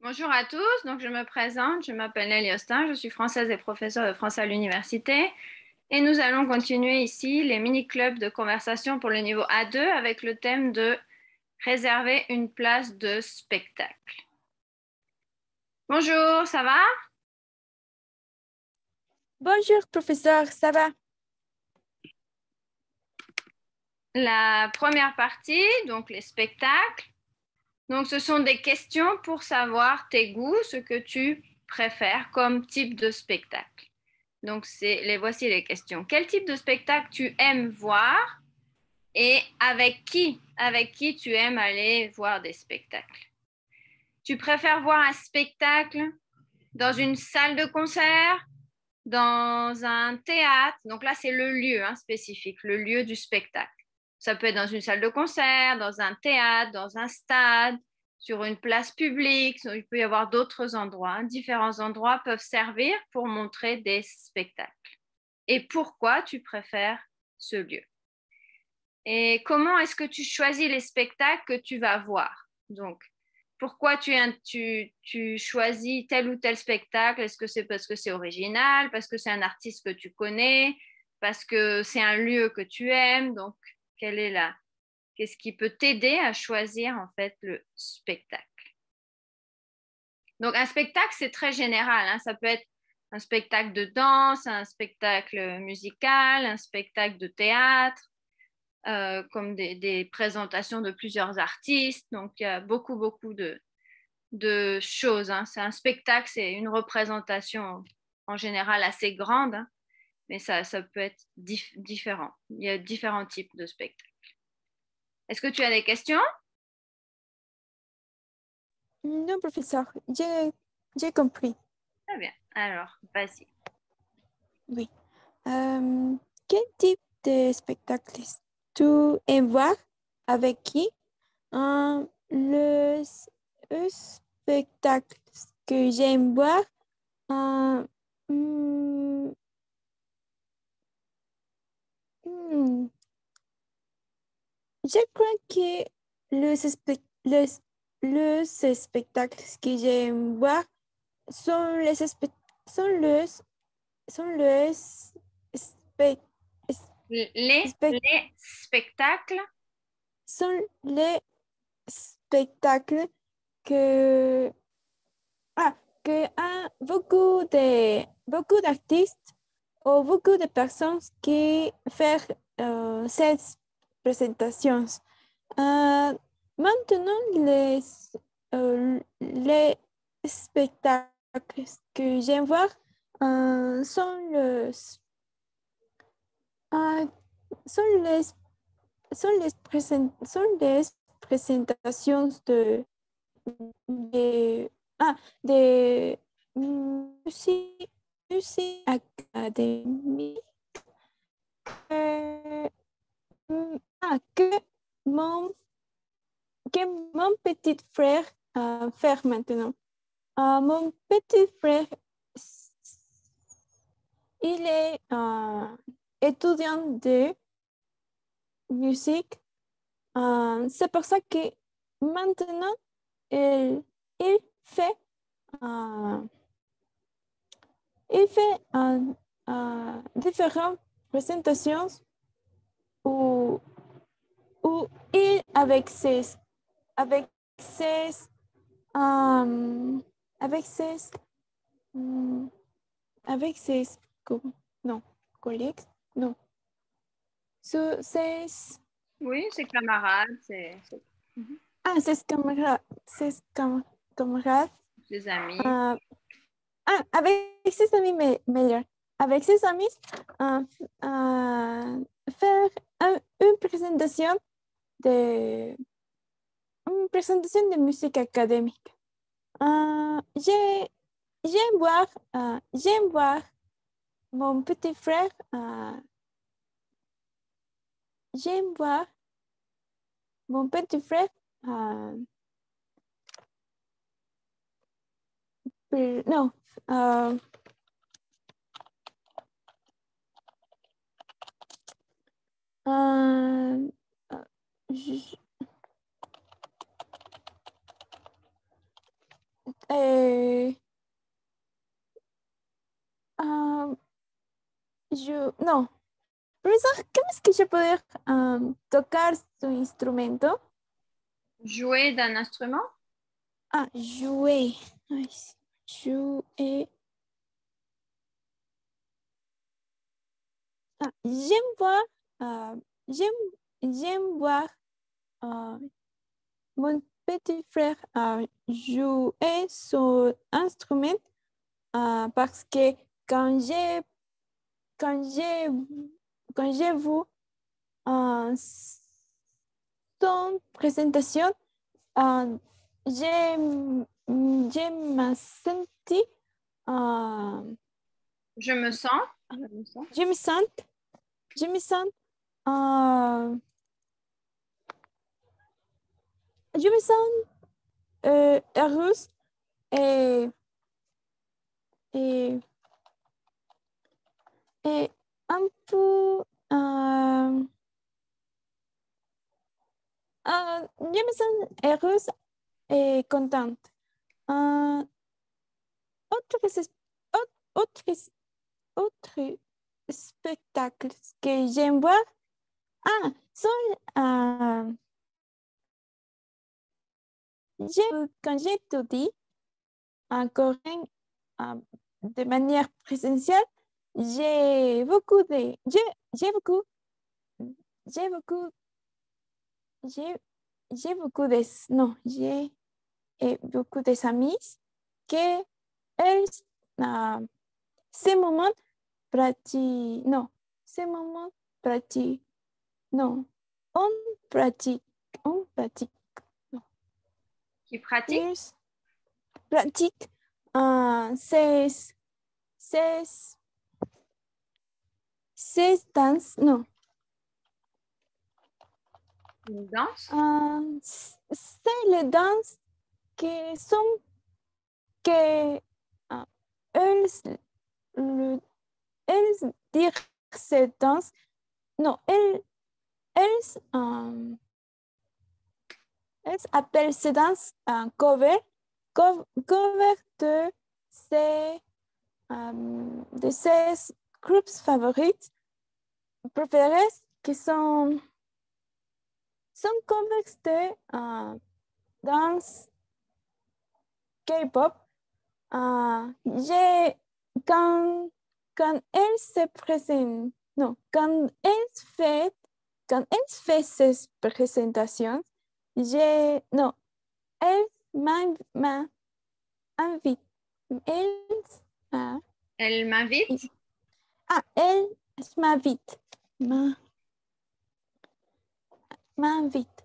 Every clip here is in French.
Bonjour à tous, donc je me présente, je m'appelle Nelly Austin, je suis française et professeure de français à l'université et nous allons continuer ici les mini-clubs de conversation pour le niveau A2 avec le thème de réserver une place de spectacle. Bonjour, ça va? Bonjour, professeur, ça va? La première partie, donc les spectacles. Donc ce sont des questions pour savoir tes goûts, ce que tu préfères comme type de spectacle. Donc voici les questions. Quel type de spectacle tu aimes voir et avec qui? Avec qui tu aimes aller voir des spectacles? Tu préfères voir un spectacle dans une salle de concert, dans un théâtre? Donc là, c'est le lieu spécifique, le lieu du spectacle. Ça peut être dans une salle de concert, dans un théâtre, dans un stade, sur une place publique. Il peut y avoir d'autres endroits. Différents endroits peuvent servir pour montrer des spectacles. Et pourquoi tu préfères ce lieu? Et comment est-ce que tu choisis les spectacles que tu vas voir? Donc, pourquoi tu choisis tel ou tel spectacle? Est-ce que c'est parce que c'est original, parce que c'est un artiste que tu connais, parce que c'est un lieu que tu aimes? Donc, qu'est-ce qui peut t'aider à choisir en fait le spectacle? Donc, un spectacle, c'est très général. Ça peut être un spectacle de danse, un spectacle musical, un spectacle de théâtre, comme des présentations de plusieurs artistes. Donc, il y a beaucoup de choses. C'est un spectacle, c'est une représentation en général assez grande, mais ça peut être différent. Il y a différents types de spectacles. Est-ce que tu as des questions? Non, professeur, j'ai compris. Très bien. Alors, vas-y. Oui. Euh, Quel type de spectacle tu aimes voir? Avec qui? Le spectacle que j'aime voir, euh, hmm, hmm, je crois que le spectacle que j'aime voir sont les, spec- sont les sont les spec- spec- Les spectacles. sont les spectacles que, que beaucoup d'artistes ou beaucoup de personnes qui font ces présentations. Euh, Maintenant, les spectacles que j'aime voir euh, sont les sont les présentations de, de musique, musique académique euh, que mon, que mon petit frère fait maintenant. Mon petit frère, il est étudiant de musique. C'est pour ça que maintenant, il, il fait, euh, il fait différentes présentations où, où il, avec ses, euh, avec ses, hum, avec ses, non, collègues, non, ses, Oui, c'est camarades, Mhm. ses camarades, Ses amis. euh, avec ses amis meilleurs. Avec ses amis, euh, faire de, une présentation de musique académique. Euh, j'ai- j'aime voir mon petit frère. J'aime voir mon petit frère. euh, non. euh, euh, euh, j- no. Profesor, ¿cómo es que yo poder tocar su instrumento? Jouer d'un instrument? Ah, jouer. Ay, sí. Jouer. Ah, j'aime voir mon petit frère jouer son instrument parce que quand j'ai quand j'ai quand j'ai vu son présentation, j'ai me senti Je me sens. je me sens je me sens je me sens heureuse et et et un peu je me sens heureuse et contente. Autres, autres, autres spectacles que j'aime voir sont quand j'étudie en coréen de manière présentielle, j'ai beaucoup de j'ai beaucoup j'ai beaucoup j'ai beaucoup de non j'ai beaucoup de amis que elles ces moments pratiquent non ces moments pratiquent non on pratique non Qui pratique? ils pratiquent ces danses non Une danse? c'est les danses qui sont que elles, elles dire cette danse non elles appellent ces danses un cover de ces groupes favorites préférés qui sont covers de danse K-pop. Quand, quand elle se présente, non, quand elle fait ses présentations, non, elle m'invite. Elle, Elle m'invite? elle m'invite. M'invite.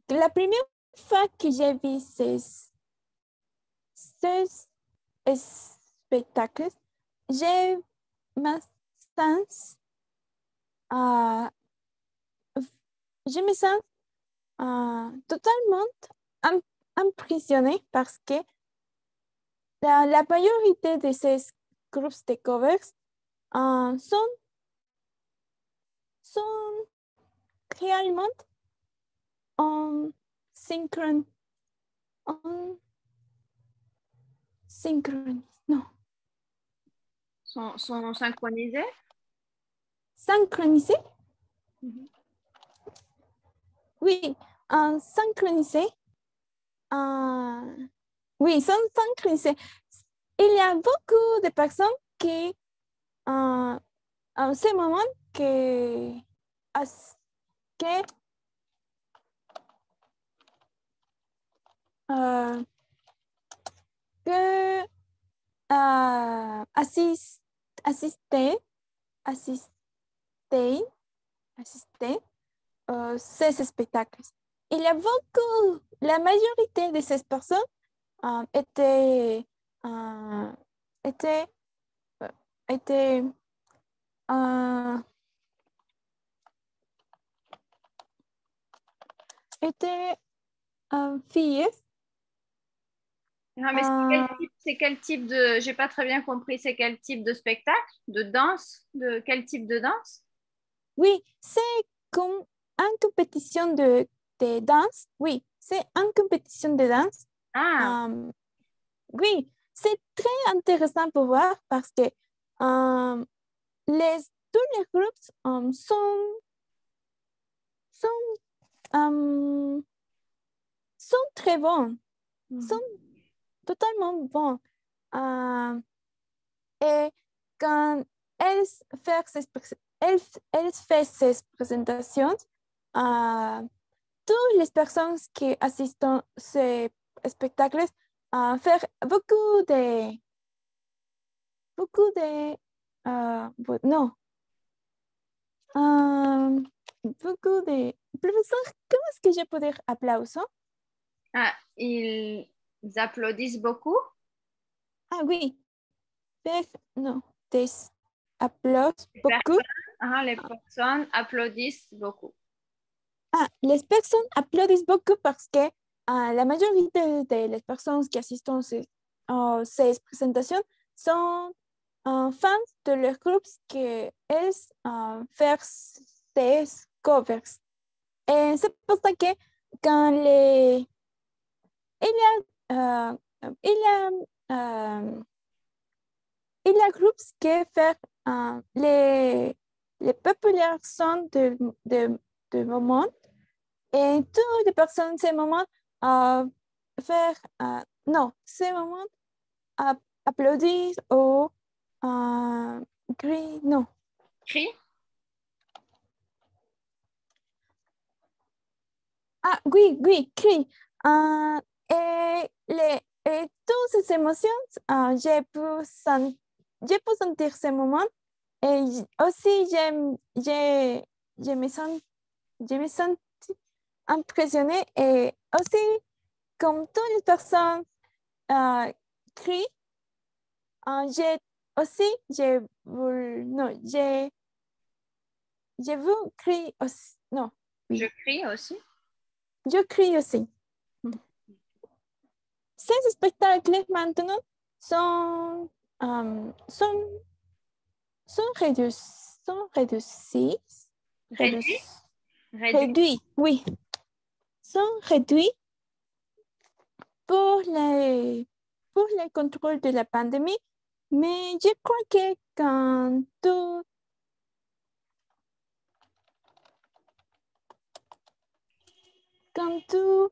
La première fois que j'ai vu ces spectacles, j'ai ma sens, je me sens totalement impressionnée parce que la majorité de ces groupes de covers sont réellement en synchrone, non, Sont synchronisés? synchronisés. Oui, synchronisés. Oui, sont synchronisés. Il y a beaucoup de personnes qui, en ce moment, que, que, que assistent, assistent ces spectacles. Il y a beaucoup, la majorité de ces personnes étaient, étaient, étaient étaient filles. Non, mais c'est quel type de... J'ai pas très bien compris. C'est quel type de spectacle? De danse? De quel type de danse? Oui, c'est comme une compétition de danse. Oui, c'est une compétition de danse. Ah, Oui, c'est très intéressant pour voir parce que Tous les groupes sont très bons, sont totalement bons. Et quand elles font ces présentations, toutes les personnes qui assistent à ces spectacles font beaucoup de non, beaucoup de professeur, comment est-ce que je peux dire aplausos? Ah, ils applaudissent beaucoup? Ah oui, non, des applaudissements beaucoup. Les personnes applaudissent beaucoup. Les personnes applaudissent beaucoup parce que la majorité de las personas que asisten a ces présentations sont fans de los grupos que es faire ces covers. C'est pour ça que quand il y a groupes qui font les populaires sons de moment. Et toutes les personnes, ces moments, faire, non, ces moments, applaudir ou crier, non. Cri? Ah, oui, oui, cri. Et toutes ces émotions, je peux sentir ces moments. Et aussi, je me sens impressionnée et aussi, comme toutes les personnes crient, j'ai aussi, je veux crier aussi, non, oui. Je crie aussi. Je crie aussi. Ces spectacles maintenant sont, réduits. Réduits, oui. Sont réduits pour les contrôles de la pandémie, mais je crois que quand tout retourne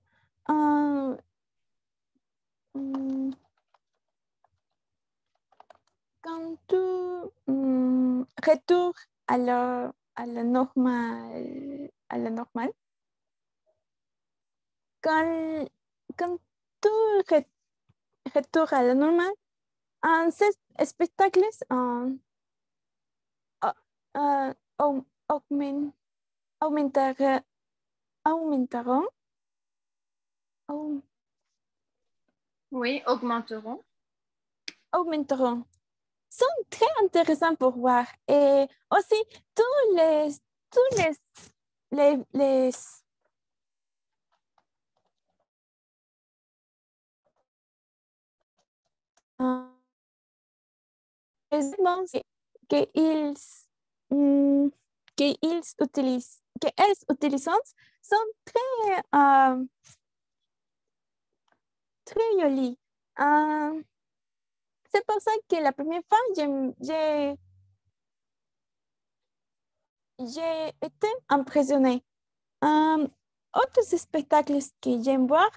à la normale, quand tout retourne à la normale, ces spectacles augmenteront. Oui, augmenteront. Sont très intéressants pour voir. Et aussi, tous les éléments qu'ils qu'elles utilisent sont très jolis. C'est pour ça que la première fois, j'ai été impressionnée. Autres spectacles que j'aime voir,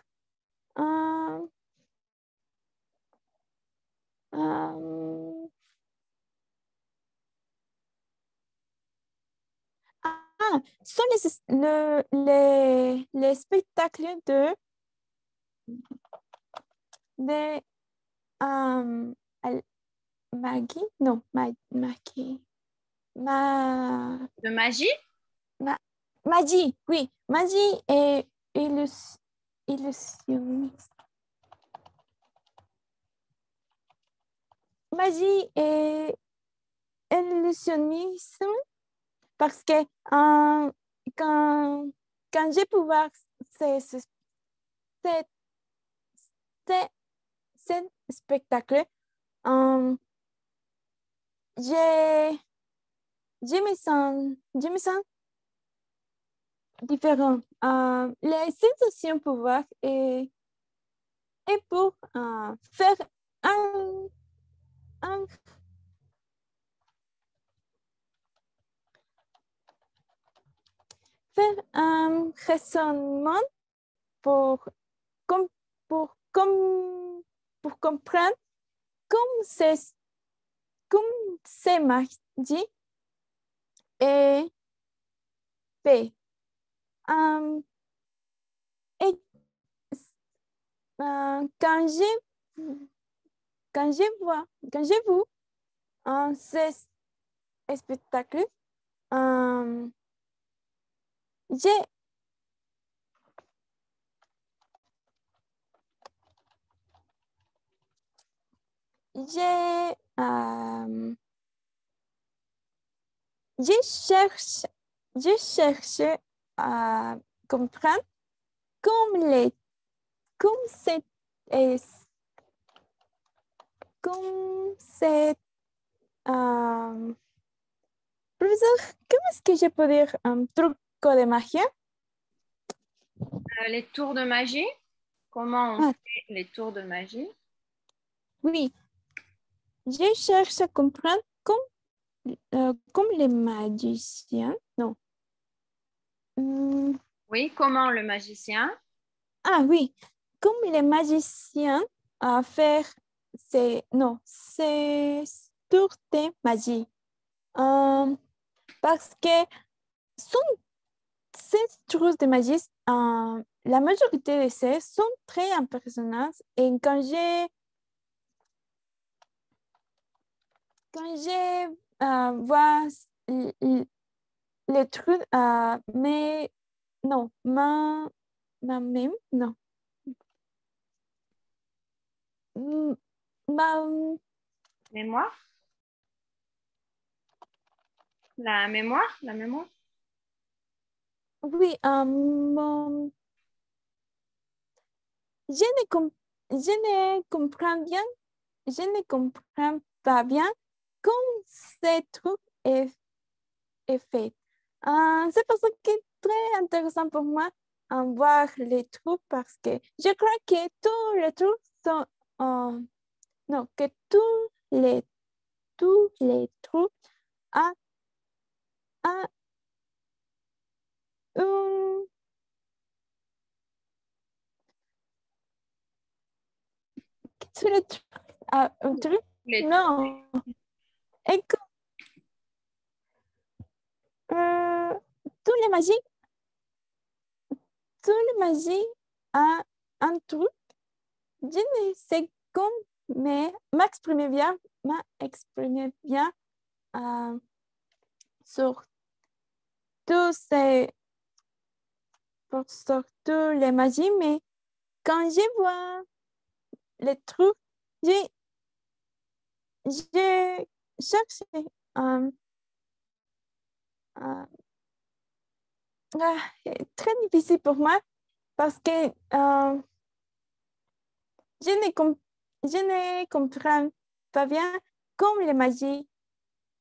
sont les spectacles de Maggie, non, Maggie, De magie? Magie, oui, Magie est illusionniste. Magie et illusionnisme parce que quand j'ai pu voir ce spectacle, je me sens différent. Les sensations pour voir et pour faire un faire un raisonnement pour, com- pour, com- pour comprendre comment c'est magie et fait. Et quand quand je vois ces spectacles, j'ai j'ai je cherche à comprendre comme comme c'est comme c'est professeur, comment est-ce que je peux dire un truc de magie? Les tours de magie. Comment on Ah, fait les tours de magie? oui, je cherche à comprendre comme les magiciens. Non. Oui, comment le magicien? Ah oui, comme les magiciens à faire ces tours de magie. Parce que sont ces tours de magie, la majorité de ces sont très impressionnants. Et quand je vois les trucs, mais non, ma même, non. Mm, Ma, Mémoire? La mémoire? La mémoire? oui, je je ne comprends bien, je ne comprends pas bien comment ce truc est fait. C'est pour ça que c'est très intéressant pour moi voir les trucs parce que je crois que tous les trucs sont, non, que tous les trucs ont, ont un, tous les trucs, un truc, Les tours. non, écoute, euh, tous les magies, tous les magies ont un truc. Je ne sais comment m'exprimer bien euh, sur ces, sur tous les magies, mais quand je vois les trucs, je, je cherche euh, euh, c'est très difficile pour moi parce que je je ne comprends pas bien comment la magie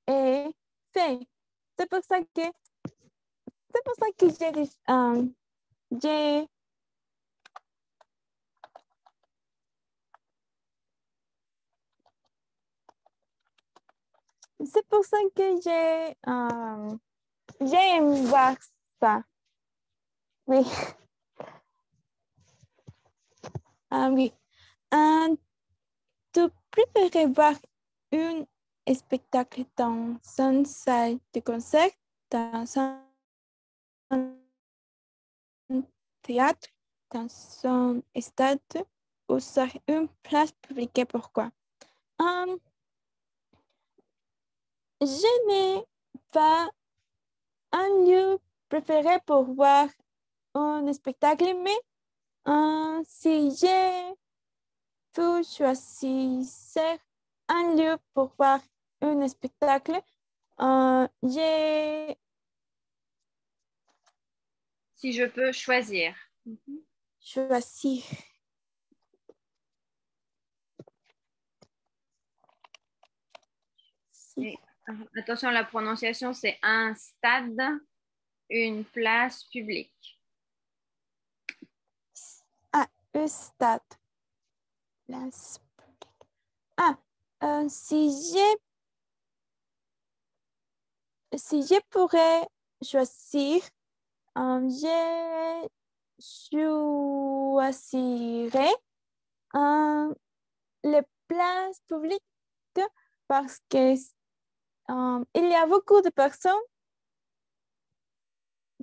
est faite. C'est pour ça que c'est pour ça que j'ai c'est pour ça que j'aime voir ça. Oui. Oui. Euh, Tu préférais voir un spectacle dans une salle de concert, dans un théâtre, dans un stade ou sur une place publique? Pourquoi? Euh, je n'ai pas un lieu préféré pour voir un spectacle, mais si j'ai pu choisir un lieu pour voir un spectacle, j'ai Si je peux choisir. choisi. Et, attention, la prononciation, c'est un stade, une place publique. Ah, un stade. Place publique. Ah, si je pourrais choisir je choisirais les places publiques parce que il y a beaucoup de personnes,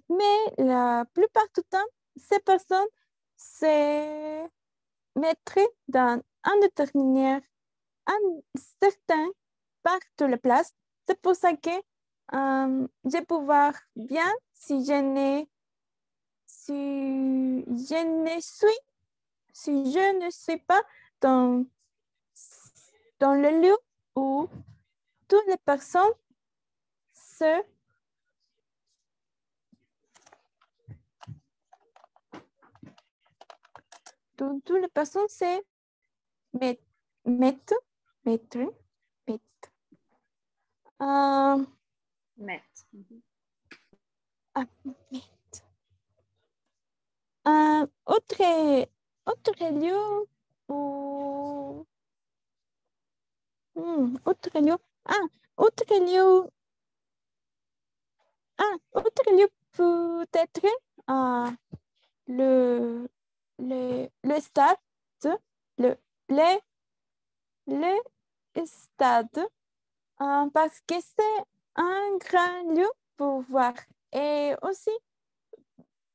mais la plupart du temps, ces personnes se mettraient dans un certain part de la place. C'est pour ça que je vais pouvoir bien si je ne suis pas dans le lieu où toutes les personnes se toutes les personnes se mettent mettre. Mettre. Mhm. Autre lieu ou autre lieu. Autre lieu. Autre lieu peut-être le stade, le, le, le stade, parce que c'est un grand lieu pour voir. Et aussi,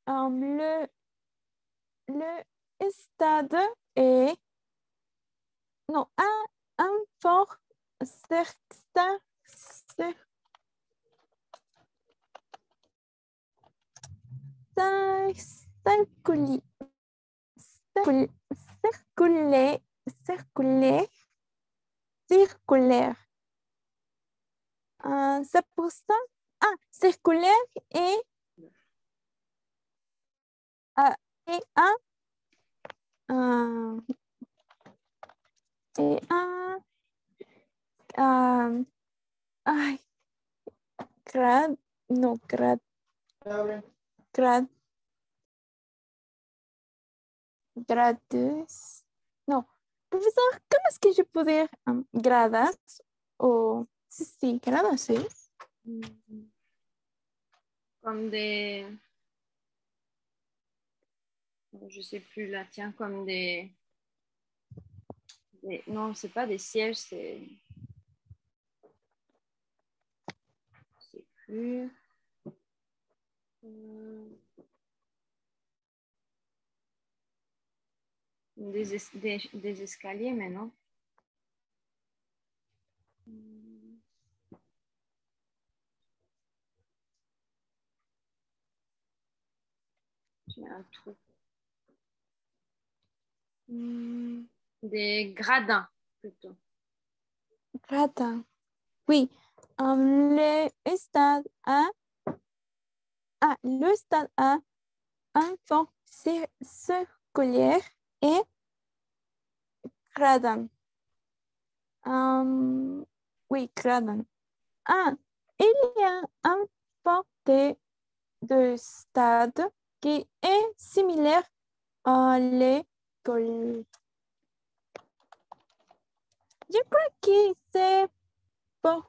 le stade est non, un fort circulaire, circulaire. C'est pour ça. Circulaire et et un et ay, no, grades, no, profesor, ¿cómo es que yo puedo gradas o sí, gradas, sí? Comme des, je sais plus là, tiens, comme non, c'est pas des sièges, c'est plus. Des escaliers, mais non. J'ai un trou. Des gradins, plutôt. Gradins. Oui. Le stade a un fond circulaire et gradin. Oui, gradin. Il y a un fond de stade qui est similaire à l'école. Je crois que ce fond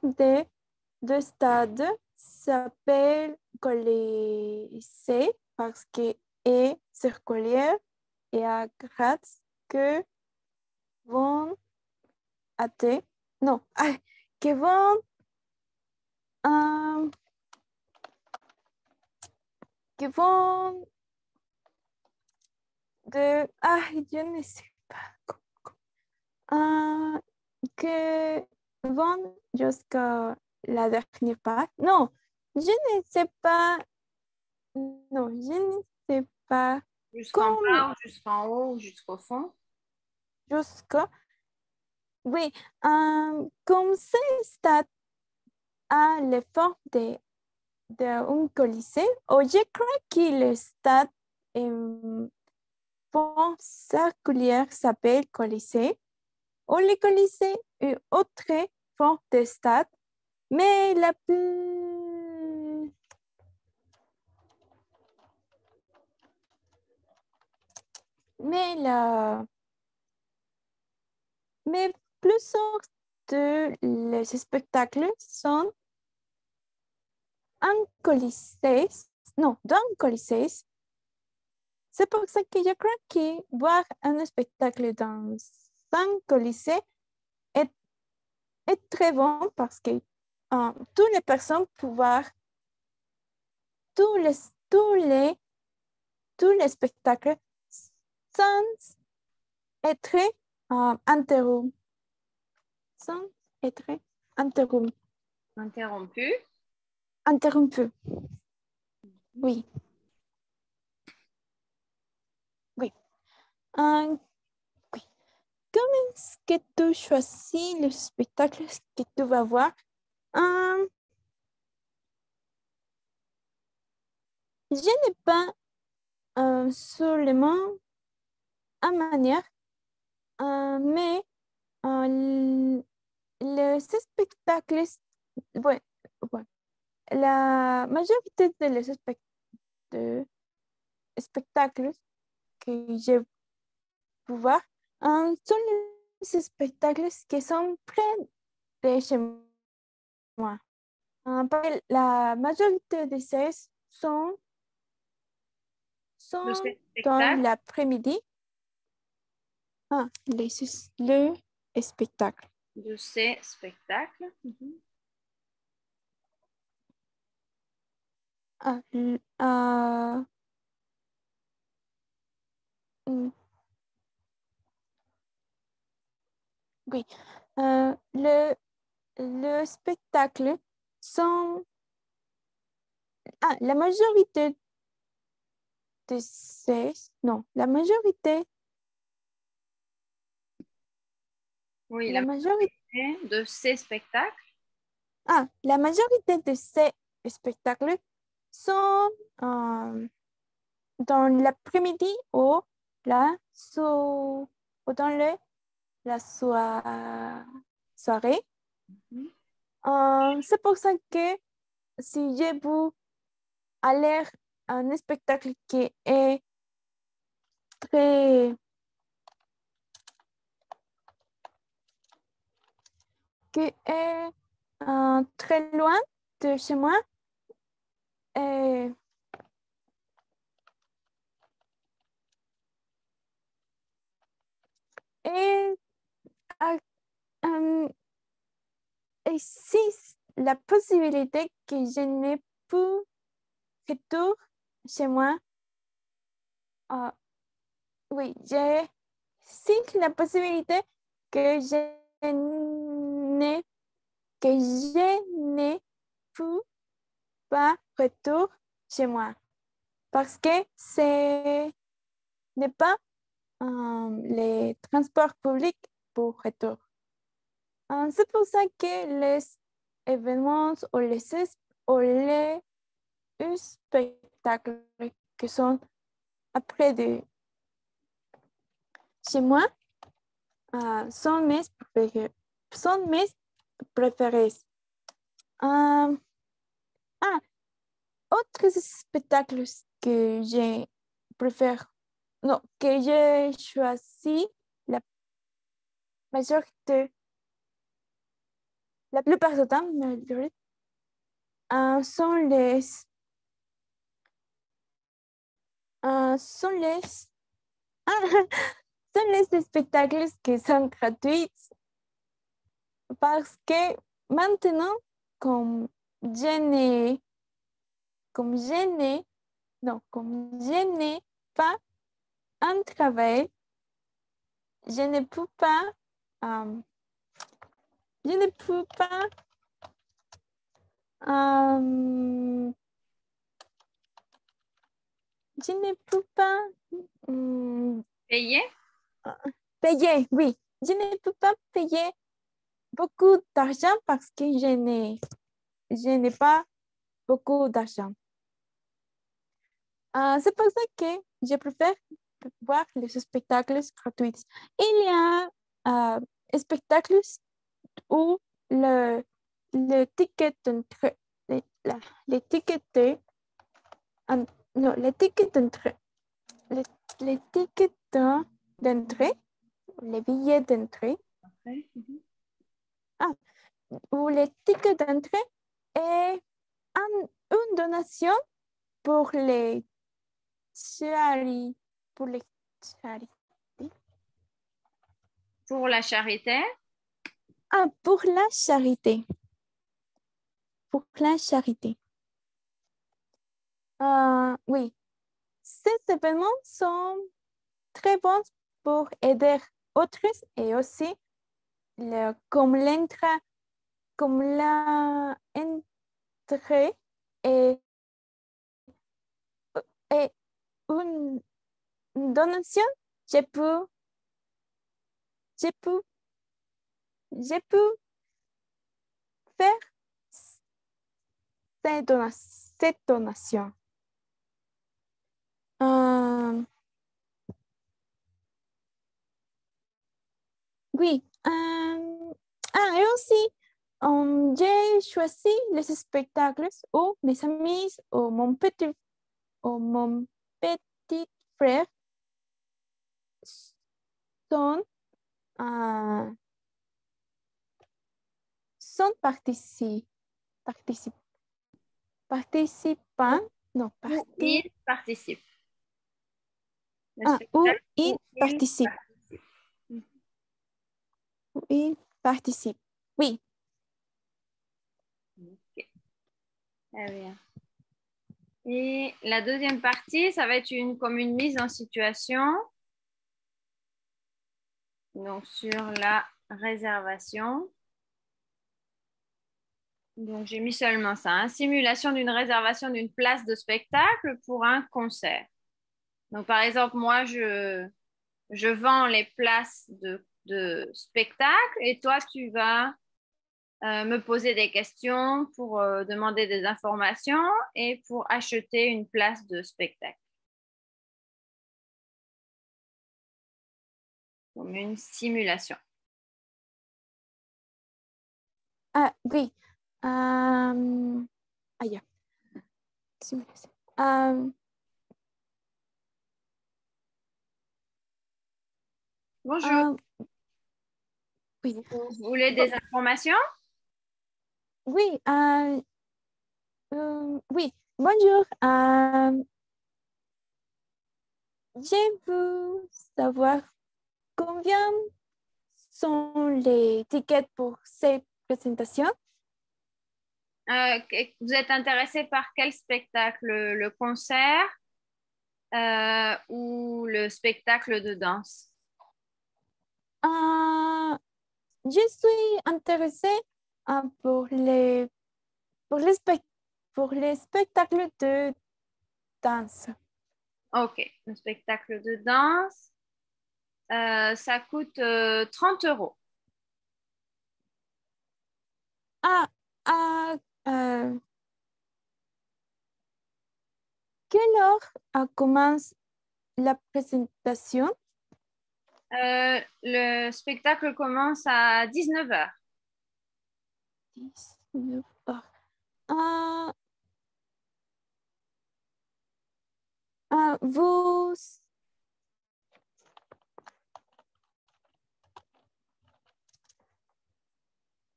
de stade s'appelle Colisée parce que est circulaire et à grades que vont non, que vont je ne sais pas que vont jusqu'à la dernière part. Non, je ne sais pas. Non, je ne sais pas. Jusqu'en bas, jusqu'en haut, jusqu'au fond. Jusqu'à. Oui, comme c'est stade à l'effort d'un colisée, je crois que le stade fond circulaire s'appelle colisée. Ou le colisée est autre forme de stade, mais la plus mais plusieurs de les spectacles sont en colisée, non, dans le Colisée. C'est pour ça que je crois que voir un spectacle dans un Colisée est très bon parce que toutes les personnes peuvent voir tous les, tous les, tous les spectacles sans être interrompus. Sans être interrompus. Interrompu. Interrompus. Oui. Oui. Oui. Comment est-ce que tu choisis le spectacle que tu vas voir? Je n'ai pas seulement une manière, mais les spectacles, ouais, ouais, la majorité de spectacles que je peux voir sont les spectacles qui sont près de chez moi. La majorité de ces sont De ces dans spectacles. l'après-midi. Le spectacle. De ces spectacles. Mm, oui. Le spectacle sont... la majorité de ces... Non, la majorité... Oui, La majorité... de ces spectacles. La majorité de ces spectacles sont dans l'après-midi ou, ou dans la soirée. C'est pour ça que si je veux aller à un spectacle qui est très, qui est très loin de chez moi, et, et, euh, et si la possibilité que je n'ai plus retour chez moi, oui, si la possibilité que n'ai que je n'ai plus pas retour chez moi parce que ce n'est pas les transports publics pour retour. C'est pour ça que les événements ou les spectacles qui sont après de chez moi sont mes préférés. Sont mes préférés. Autres spectacles que je préfère, non, que j'ai choisi la majorité, la plupart du temps, sont sont les, sont les spectacles qui sont gratuits parce que maintenant, comme je n'ai, comme je n'ai, non, comme je n'ai pas un travail, je ne peux pas, je ne peux pas je ne peux pas Payer. payer, oui. Je ne peux pas payer beaucoup d'argent parce que je n'ai pas beaucoup d'argent. C'est pour ça que je préfère voir les spectacles gratuits. Il y a spectacles où le ticket d'entrée, les tickets non, les tickets d'entrée, les tickets d'entrée, les billets d'entrée, ou les tickets d'entrée et une donation pour les charités. Pour les charités. Pour la charité. Ah, pour la charité. Pour la charité. Oui, ces événements sont très bons pour aider autres et aussi comme l'entrée et, et une donation, je peux, je peux, je peux faire cette donation. Oui. Et aussi, j'ai choisi les spectacles où mes amis ou mon petit frère sont, euh, sont participants. Non, Où il participe. Le où spectacle ils où il participent. participe. Où ils participent. Oui. Ok. Très bien. Et la deuxième partie, ça va être comme une mise en situation. Donc, sur la réservation. Donc, j'ai mis seulement ça, hein. Simulation d'une réservation d'une place de spectacle pour un concert. Donc, par exemple, moi, je vends les places de spectacle et toi, tu vas me poser des questions pour demander des informations et pour acheter une place de spectacle. Comme une simulation. Ah, oui. Ya. Simulation. Bonjour, Oui. vous voulez des informations? Oui. Oui. Bonjour. Je veux savoir combien sont les tickets pour ces présentations. Vous êtes intéressé par quel spectacle? Le concert ou le spectacle de danse? Je suis intéressée pour pour les, pour les spectacles de danse. Ok, le spectacle de danse, ça coûte 30 euros. Ah, ah, euh, quelle heure commence la présentation? Le spectacle commence à 19 heures. 19 heures. Ah, vous,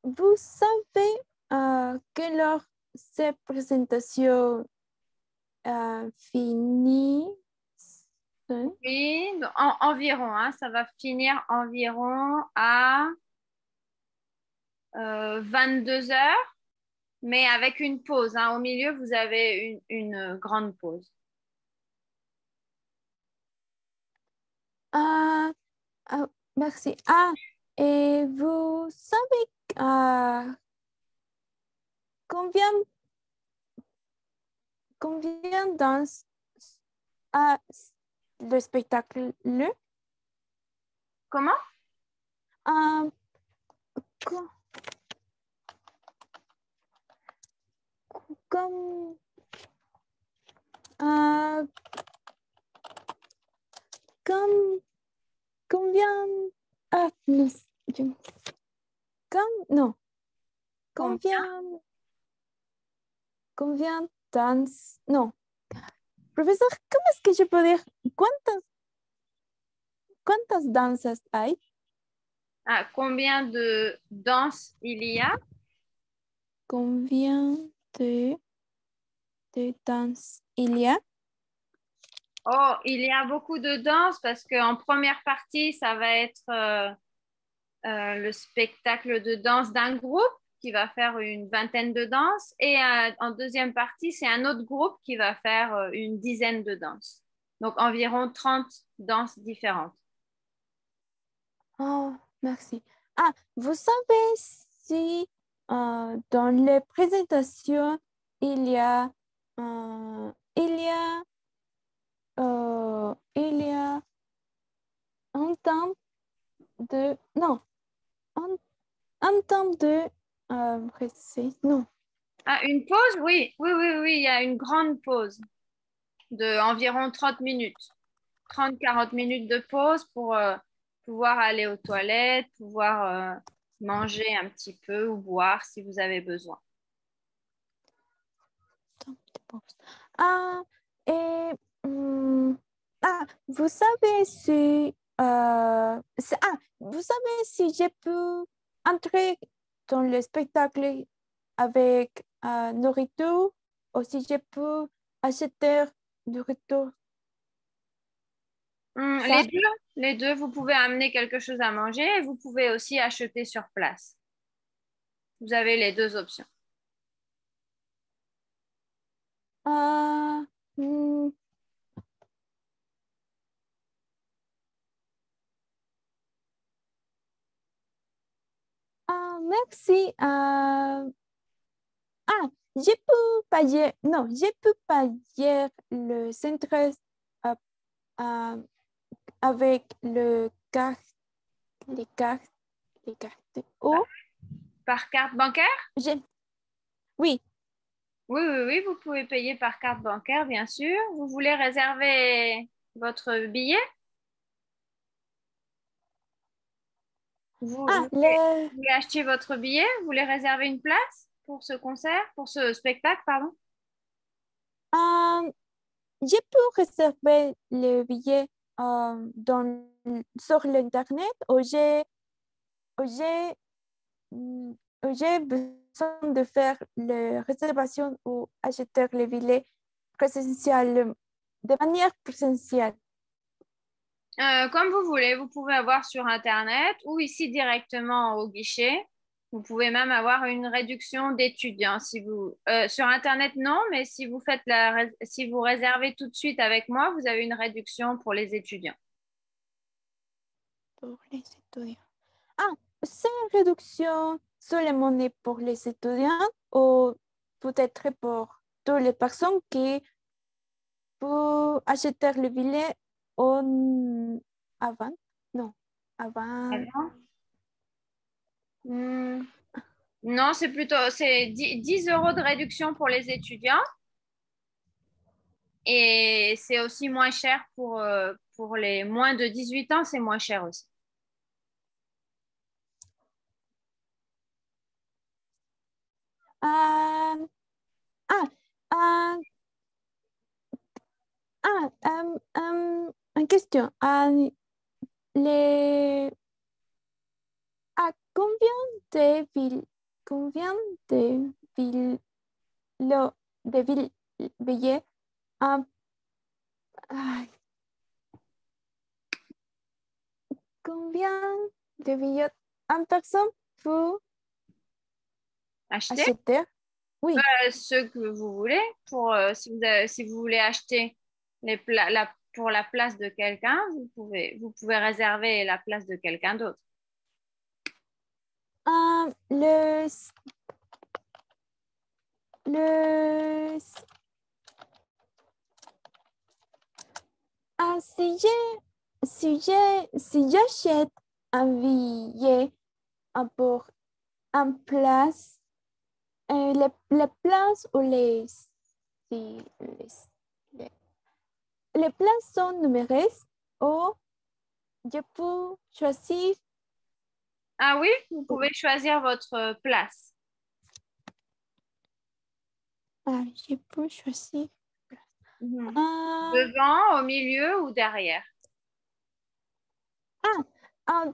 vous savez quelle heure cette présentation finit? Oui, donc, environ, hein, ça va finir environ à 22 heures, mais avec une pause, hein. Au milieu, vous avez une grande pause. Ah, merci. Et vous savez combien, combien dans le spectacle? Comment? Ah, co- comme, ah, comme, combien, non, je- non, Combien? combien dans, non. Profesor, ¿cómo es que yo puedo decir cuántas danzas hay? Combien de danses il y a? Combien de de danse il y a? Oh, il y a beaucoup de danse parce qu'en première partie, ça va être le spectacle de danse d'un groupe qui va faire une vingtaine de danses. Et en deuxième partie, c'est un autre groupe qui va faire une dizaine de danses. Donc environ 30 danses différentes. Oh, merci. Ah, vous savez si dans les présentations, il y a un temps de, non, un temps de, non. Ah, une pause? Oui, oui, oui, oui, il y a une grande pause de environ 30 minutes. 30-40 minutes de pause pour pouvoir aller aux toilettes, pouvoir manger un petit peu ou boire si vous avez besoin. Temps de pause. Ah, et, vous savez si, vous savez si je peux entrer dans le spectacle avec nourriture ou si je peux acheter nourriture. Ça? Les deux, vous pouvez amener quelque chose à manger et vous pouvez aussi acheter sur place. Vous avez les deux options. Ah, hmm, merci. Je peux payer, non, je peux payer le centre euh, euh, avec les cartes, les cartes. Oh, Par carte bancaire? oui. Oui, oui, oui, vous pouvez payer par carte bancaire, bien sûr. Vous voulez réserver votre billet? Ah, Vous voulez acheter votre billet? Vous voulez réserver une place pour ce concert, pour ce spectacle, pardon? euh, je peux réserver le billet sur l'Internet ou j'ai besoin de faire les réservations ou acheter les billets présentiels de manière présentielle. Comme vous voulez, vous pouvez avoir sur Internet ou ici directement au guichet. Vous pouvez même avoir une réduction d'étudiants. Sur Internet, non, mais si vous faites si vous réservez tout de suite avec moi, vous avez une réduction pour les étudiants. Pour les étudiants. Ah, c'est une réduction seulement pour les étudiants ou peut-être pour toutes les personnes qui peuvent acheter le billet avant? Non, avant. Avant? Non, c'est 10 euros de réduction pour les étudiants et c'est aussi moins cher pour les moins de 18 ans, c'est moins cher aussi. Ah, ah, ah, une question. Les, combien de villes, de billets ah, ay, combien de billets une personne peut Acheter acheter? Oui. ce que vous voulez si vous voulez acheter pour la place de quelqu'un, vous pouvez réserver la place de quelqu'un d'autre. Le, si j'achète un billet pour une place, les places ou si les, les places sont numérées ou je peux choisir. Ah oui, vous pouvez choisir votre place. Je peux choisir. Devant, au milieu ou derrière. Dans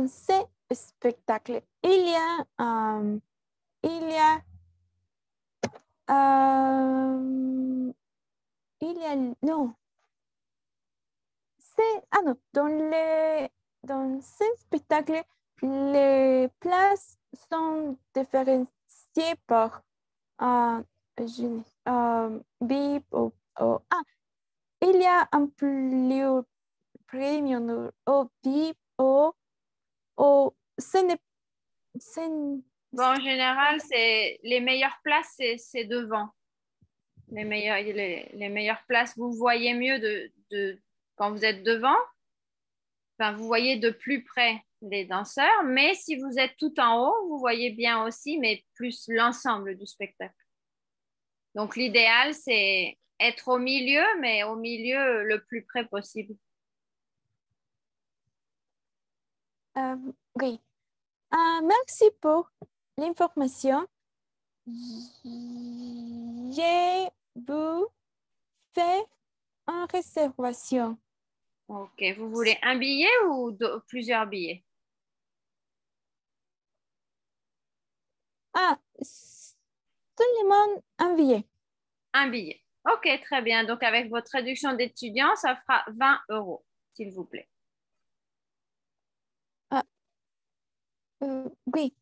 ces spectacles, il y a Il y a... Non. Ah non, dans ce spectacle, les places sont différenciées par BIP il y a un plus premium au BIP ce n'est... Bon, en général, les meilleures places, c'est devant. Les meilleures places, vous voyez mieux quand vous êtes devant. Enfin, vous voyez de plus près les danseurs, mais si vous êtes tout en haut, vous voyez bien aussi, mais plus l'ensemble du spectacle. Donc, l'idéal, c'est être au milieu, mais au milieu le plus près possible. Oui. Merci pour l'information. Je vous fais une réservation. Ok, vous voulez un billet ou plusieurs billets? Seulement un billet. Un billet. Ok, très bien. Donc, avec votre réduction d'étudiant, ça fera 20 euros, s'il vous plaît. Oui.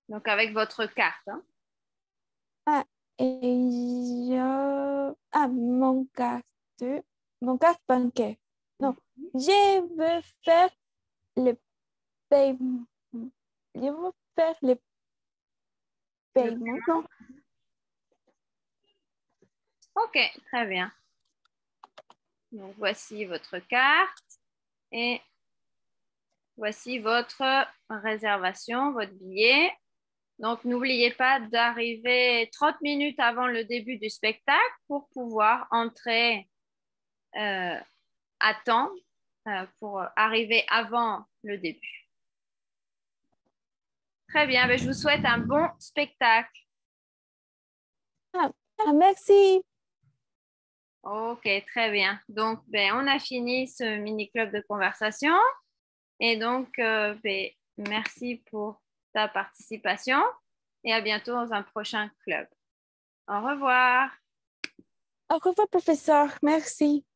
Donc, avec votre carte. Hein. Mon carte bancaire. Non, je veux faire le paiement. Je veux faire le paiement. Non. Ok, très bien. Donc, voici votre carte et voici votre réservation, votre billet. Donc, n'oubliez pas d'arriver 30 minutes avant le début du spectacle pour pouvoir entrer à temps pour arriver avant le début. Très bien, ben, je vous souhaite un bon spectacle. Merci. Ok, très bien. Donc, ben, on a fini ce mini-club de conversation. Et donc, ben, merci pour ta participation et à bientôt dans un prochain club. Au revoir. Au revoir, professeur. Merci.